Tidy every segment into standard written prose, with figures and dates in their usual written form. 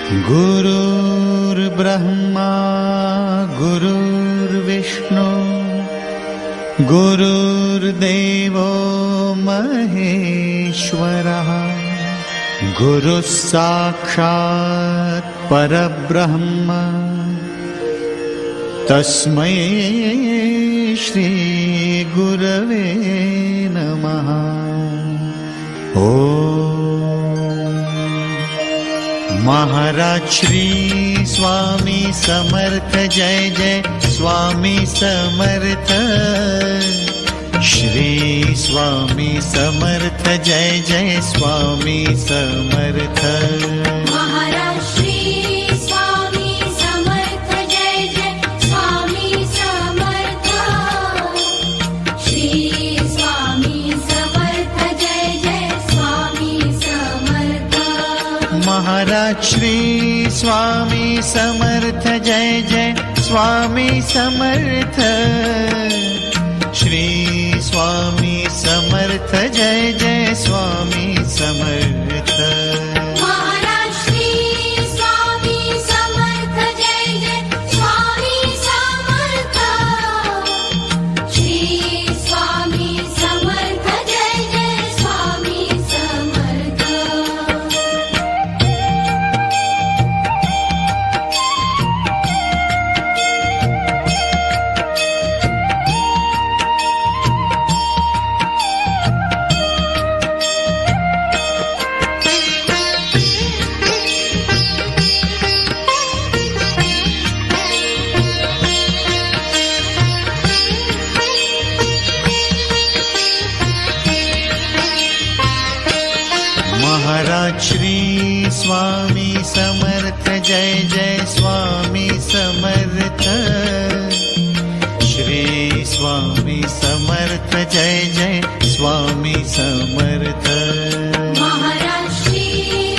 गुरुर्ब्रह्मा गुरुर्विष्णु गुरुर्देवो महेश्वरः गुरुः साक्षात् परब्रह्म तस्मै श्री गुरवे नमः। महाराज श्री स्वामी समर्थ जय जय स्वामी समर्थ। श्री स्वामी समर्थ जय जय स्वामी समर्थ। महाराज श्री स्वामी समर्थ जय जय स्वामी समर्थ। श्री स्वामी समर्थ जय जय स्वामी समर्थ। महाराज श्री स्वामी समर्थ जय जय स्वामी समर्थ। श्री स्वामी समर्थ जय जय स्वामी समर्थ। महाराज श्री स्वामी समर्थ जय जय स्वामी समर्थ। श्री स्वामी समर्थ जय जय स्वामी समर्थ। महाराज श्री स्वामी समर्थ जय जय स्वामी समर्थ। श्री स्वामी समर्थ जय जय स्वामी समर्थ। महाराज श्री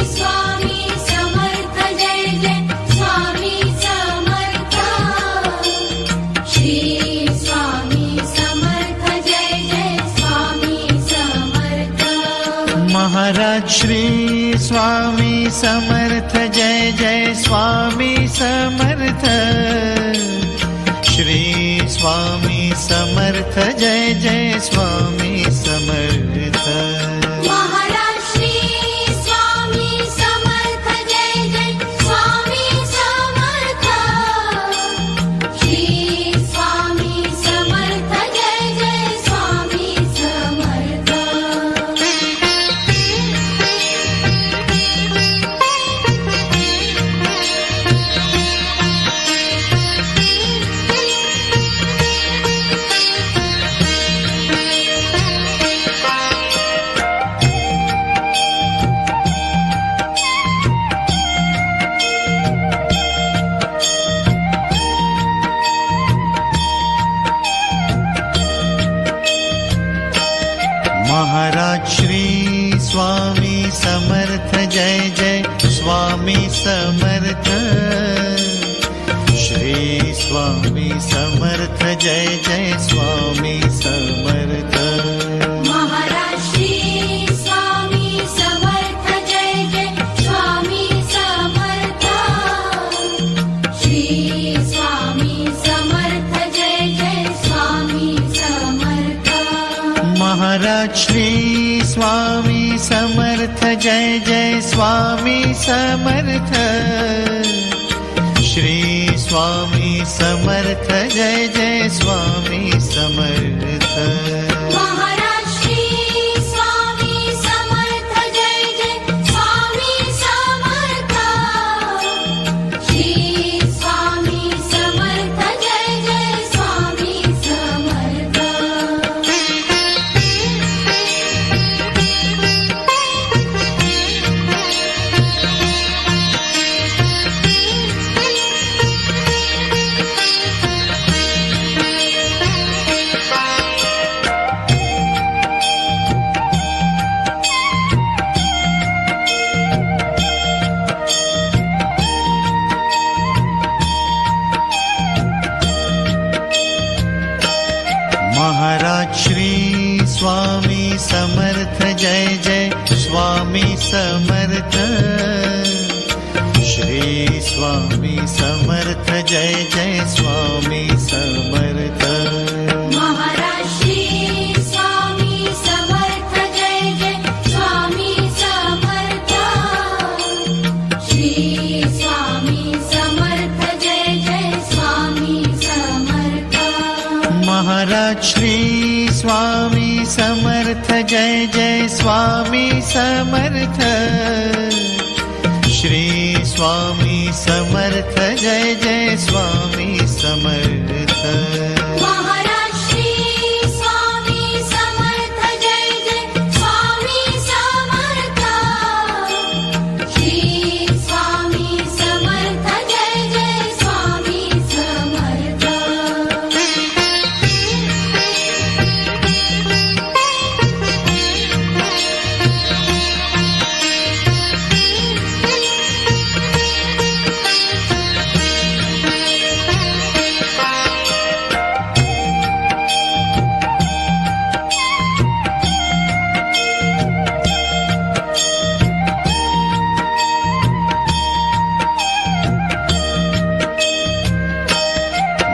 स्वामी समर्थ जय जय स्वामी समर्थ। श्री स्वामी समर्थ जय जय स्वामी समर्थ। महाराज श्री स्वामी समर्थ जय जय स्वामी समर्थ। श्री स्वामी समर्थ जय जय स्वामी समर्थ। महाराज श्री स्वामी समर्थ जय जय स्वामी समर्थ। श्री स्वामी समर्थ जय जय स्वामी समर्थ। महाराज श्री स्वामी समर्थ जय जय स्वामी समर्थ। श्री स्वामी समर्थ जय जय स्वामी समर्थ। महाराज श्री स्वामी समर्थ जय जय स्वामी समर्थ। श्री स्वामी समर्थ जय जय स्वामी समर्थ। महाराज श्री स्वामी समर्थ जय जय स्वामी समर्थ। श्री स्वामी समर्थ जय जय स्वामी समर्थ। महाराज श्री स्वामी समर्थ जय जय स्वामी समर्थ। श्री स्वामी समर्थ जय जय स्वामी समर्थ। महाराज श्री स्वामी समर्थ जय जय स्वामी समर्थ। श्री समर्थ जय जय स्वामी समर्थ महाराज श्री स्वामी समर्थ जय जय स्वामी समर्थ श्री स्वामी समर्थ जय जय स्वामी समर्थ महाराज श्री स्वामी समर्थ जय जय स्वामी समर्थ श्री स्वामी समर्थ जय जय स्वामी समर्थ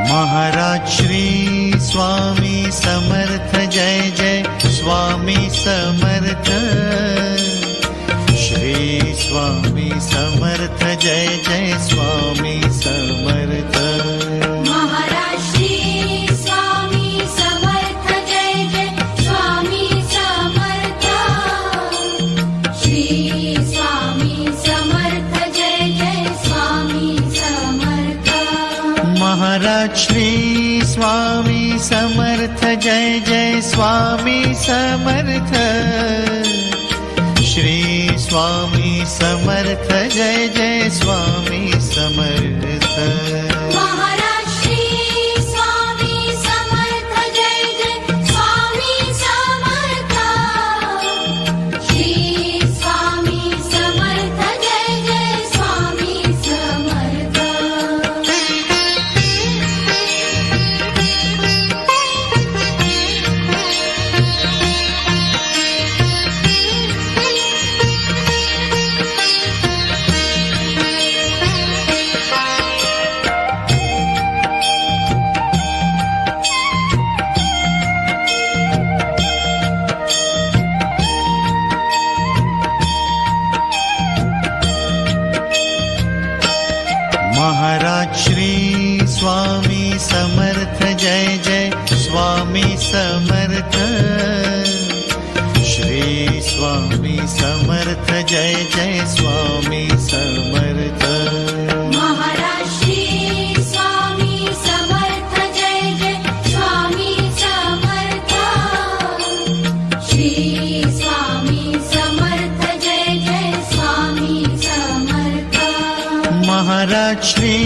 महाराज श्री स्वामी समर्थ जय जय स्वामी समर्थ श्री स्वामी समर्थ जय जय स्वामी समर्थ महाराज श्री स्वामी समर्थ जय जय स्वामी समर्थ श्री स्वामी समर्थ जय जय स्वामी समर्थ महाराज श्री स्वामी समर्थ जय जय स्वामी समर्थ श्री स्वामी समर्थ जय जय स्वामी समर्थ महाराज श्री स्वामी समर्थ जय जय स्वामी समर्थ श्री स्वामी समर्थ जय जय स्वामी समर्थ महाराज श्री स्वामी समर्थ जय जय स्वामी समर्थ श्री स्वामी समर्थ जय जय स्वामी समर्थ महाराज श्री स्वामी समर्थ जय जय स्वामी समर्थ श्री स्वामी समर्थ जय जय स्वामी समर्थ महाराज श्री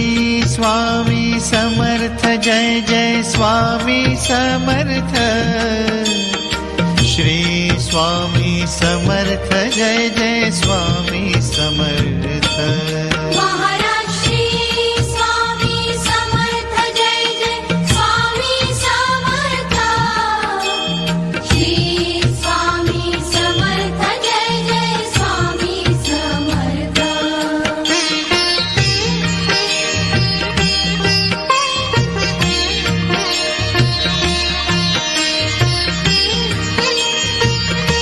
स्वामी समर्थ जय जय स्वामी समर्थ श्री स्वामी समर्थ जय जय स्वामी समर्थ महाराज श्री स्वामी समर्थ जय जय स्वामी समर्थ श्री स्वामी समर्थ जय जय स्वामी समर्थ महाराज श्री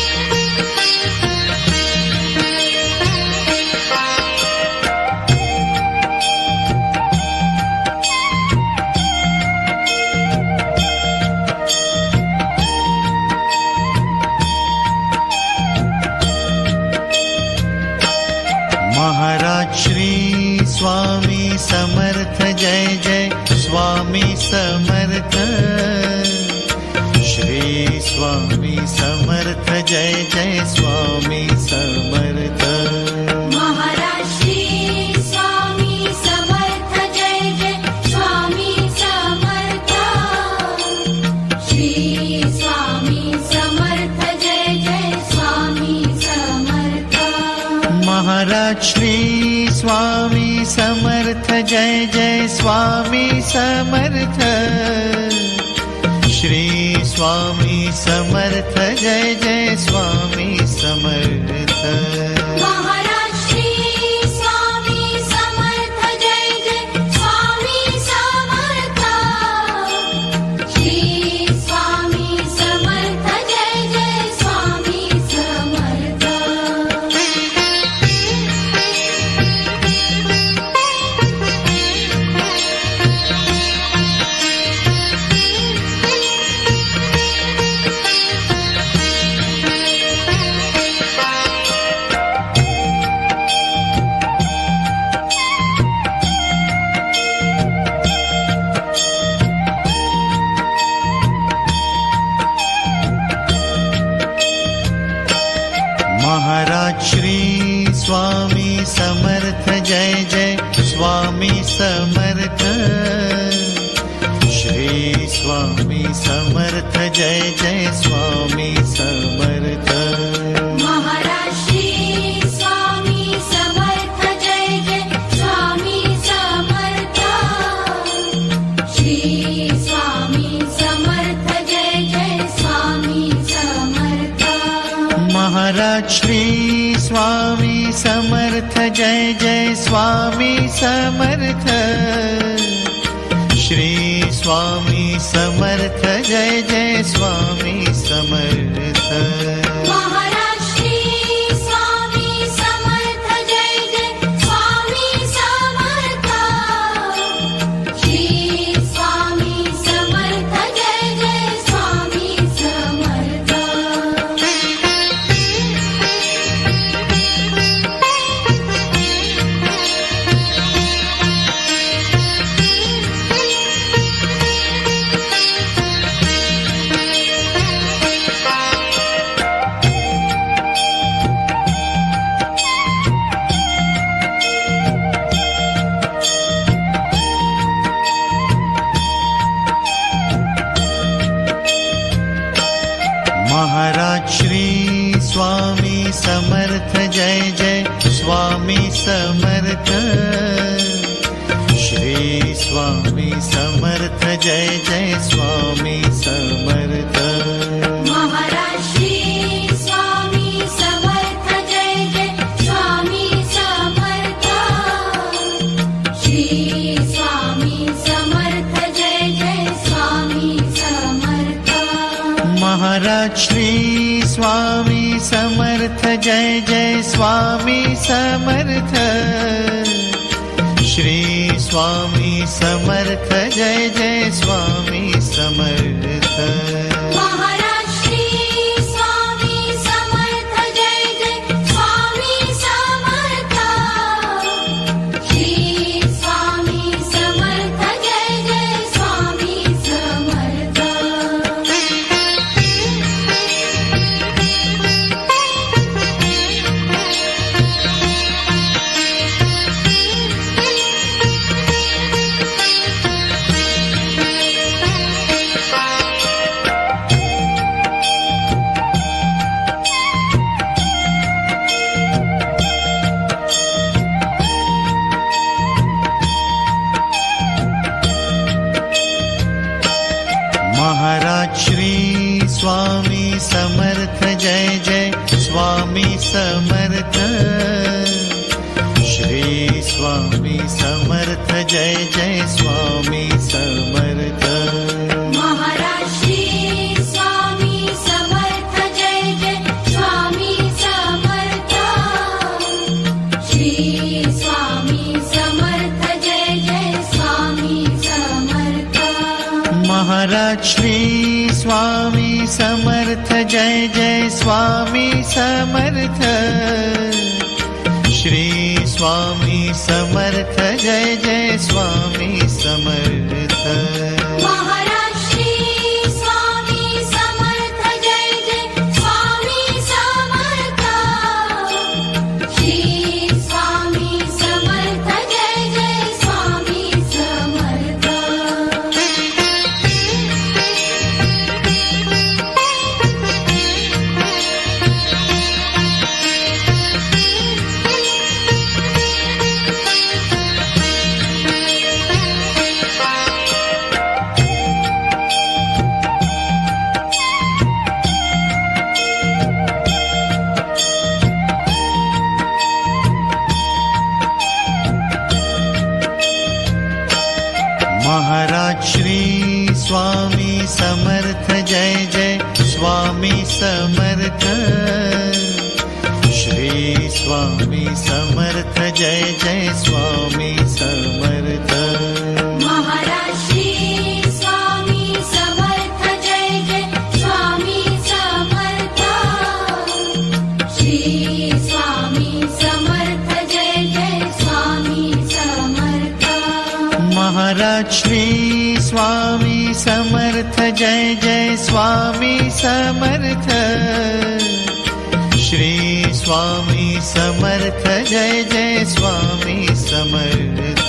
स्वामी समर्थ जय जय स्वामी समर्थ श्री स्वामी समर्थ जय जय स्वामी समर्थ महाराज श्री स्वामी समर्थ जय जय स्वामी समर्थ श्री स्वामी समर्थ जय जय स्वामी समर्थ महाराज श्री स्वामी समर्थ जय जय स्वामी समर्थ श्री स्वामी समर्थ जय जय स्वामी समर्थ महाराज श्री स्वामी समर्थ जय जय स्वामी समर्थ श्री स्वामी समर्थ जय जय स्वामी समर्थ महाराज श्री स्वामी समर्थ जय जय स्वामी स्वामी समर्थ जय जय स्वामी समर्थ श्री स्वामी समर्थ जय जय स्वामी समर्थ महाराज श्री स्वामी समर्थ जय जय स्वामी समर्थ श्री स्वामी समर्थ जय जय स्वामी समर्थ महाराज श्री स्वामी समर्थ जय जय स्वामी समर्थ श्री स्वामी समर्थ जय जय स्वामी समर्थ महाराज श्री स्वामी समर्थ जय जय स्वामी समर्थ श्री स्वामी समर्थ जय जय स्वामी समर्थ महाराज श्री स्वामी समर्थ जय जय स्वामी समर्थ श्री स्वामी समर्थ जय जय स्वामी समर्थ महाराज श्री स्वामी समर्थ जय जय स्वामी समर्थ श्री स्वामी समर्थ जय जय स्वामी समर्थ महाराज श्री स्वामी समर्थ जय जय स्वामी समर्थ श्री स्वामी समर्थ जय जय स्वामी समर्थ महाराज श्री स्वामी समर्थ जय जय स्वामी समर्थ श्री स्वामी समर्थ जय जय स्वामी समर्थ महाराज श्री स्वामी समर्थ जय जय स्वामी समर्थ श्री स्वामी समर्थ जय जय स्वामी समर्थ महाराज श्री स्वामी समर्थ जय जय स्वामी समर्थ श्री स्वामी समर्थ जय जय स्वामी समर्थ महाराज श्री स्वामी समर्थ जय जय स्वामी समर्थ श्री स्वामी समर्थ जय जय स्वामी समर्थ महाराज श्री स्वामी समर्थ जय जय स्वामी समर्थ श्री स्वामी समर्थ जय जय स्वामी समर्थ महाराज श्री स्वामी समर्थ जय जय स्वामी समर्थ श्री स्वामी समर्थ जय जय स्वामी समर्थ महाराज श्री स्वामी समर्थ जय जय स्वामी समर्थ श्री स्वामी समर्थ जय जय स्वामी समर्थ महाराज श्री स्वामी समर्थ जय जय स्वामी समर्थ श्री स्वामी समर्थ जय जय स्वामी समर्थ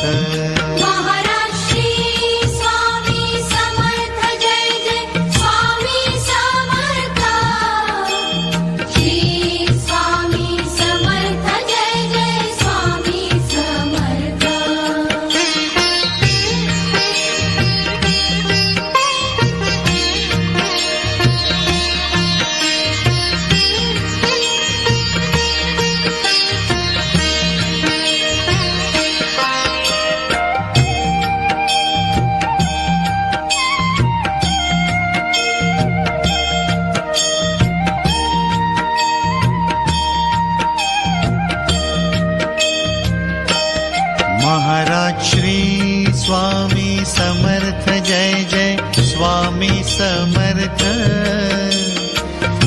महाराज श्री स्वामी समर्थ जय जय स्वामी समर्थ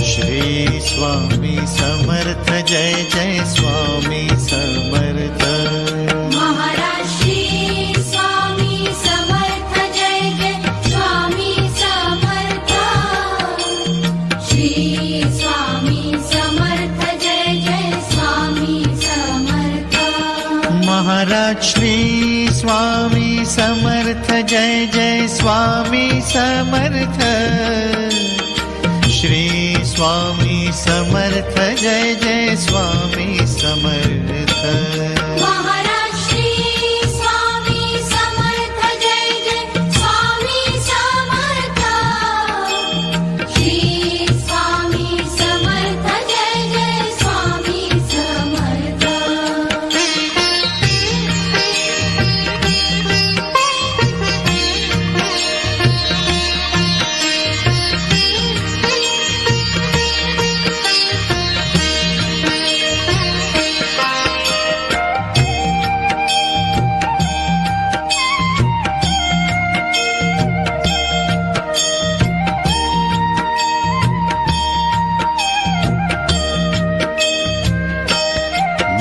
श्री स्वामी समर्थ जय जय स्वामी समर्थ महाराज श्री स्वामी समर्थ जय जय स्वामी समर्थ श्री स्वामी समर्थ जय जय स्वामी समर्थ महाराज श्री स्वामी समर्थ जय जय स्वामी समर्थ श्री स्वामी समर्थ जय जय स्वामी समर्थ महाराज श्री स्वामी समर्थ जय जय स्वामी समर्थ श्री स्वामी समर्थ जय जय स्वामी समर्थ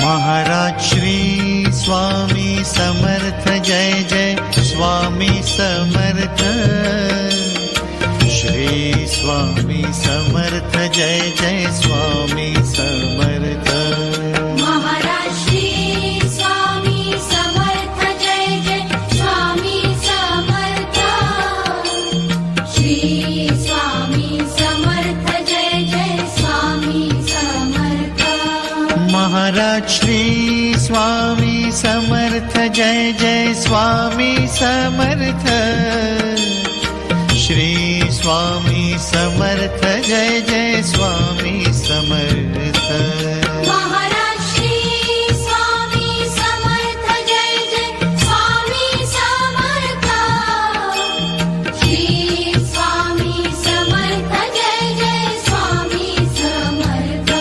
महाराज श्री स्वामी समर्थ जय जय स्वामी समर्थ श्री स्वामी समर्थ जय जय स्वामी समर्थ महाराज श्री स्वामी समर्थ जय जय स्वामी समर्थ श्री स्वामी समर्थ जय जय स्वामी समर्थ महाराज श्री स्वामी समर्थ जय जय स्वामी समर्थ श्री स्वामी समर्थ जय जय स्वामी समर्थ महाराज श्री स्वामी समर्थ जय जय स्वामी समर्थ श्री स्वामी समर्थ जय जय स्वामी समर्थ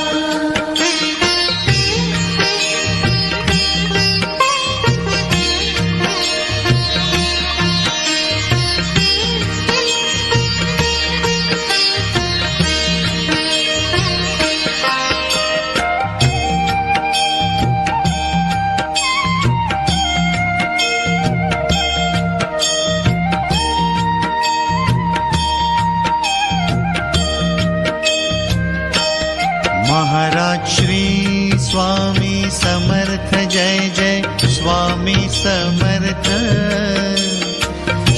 महाराज श्री स्वामी समर्थ जय जय स्वामी समर्थ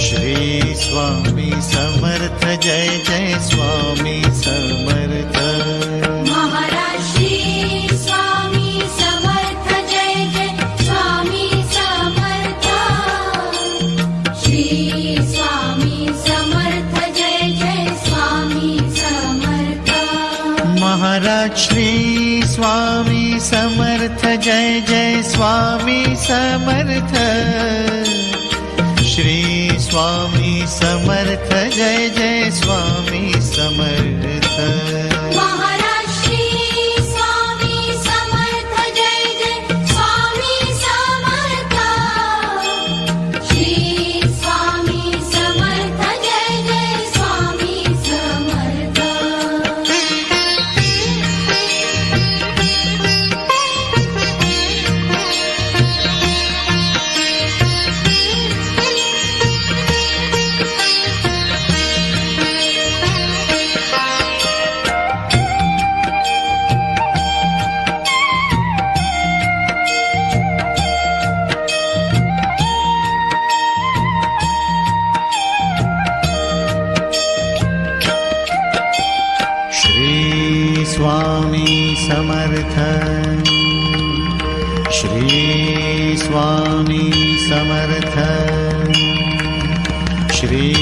श्री स्वामी समर्थ जय जय स्वामी समर्थ महाराज श्री स्वामी समर्थ जय जय स्वामी समर्थ श्री स्वामी समर्थ जय जय स्वामी समर्थ महाराज श्री स्वामी समर्थ जय जय स्वामी समर्थ श्री स्वामी समर्थ जय जय स्वामी समर्थ महाराज श्री स्वामी समर्थ जय जय स्वामी समर्थ श्री स्वामी समर्थ जय जय स्वामी समर्थ महाराज श्री स्वामी समर्थ जय जय स्वामी समर्थ श्री स्वामी समर्थ जय जय स्वामी समर्थ स्वामी समर्थ श्री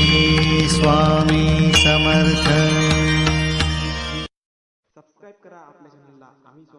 स्वामी समर्थ. सबस्क्राईब करा आपल्या चॅनलला. आम्ही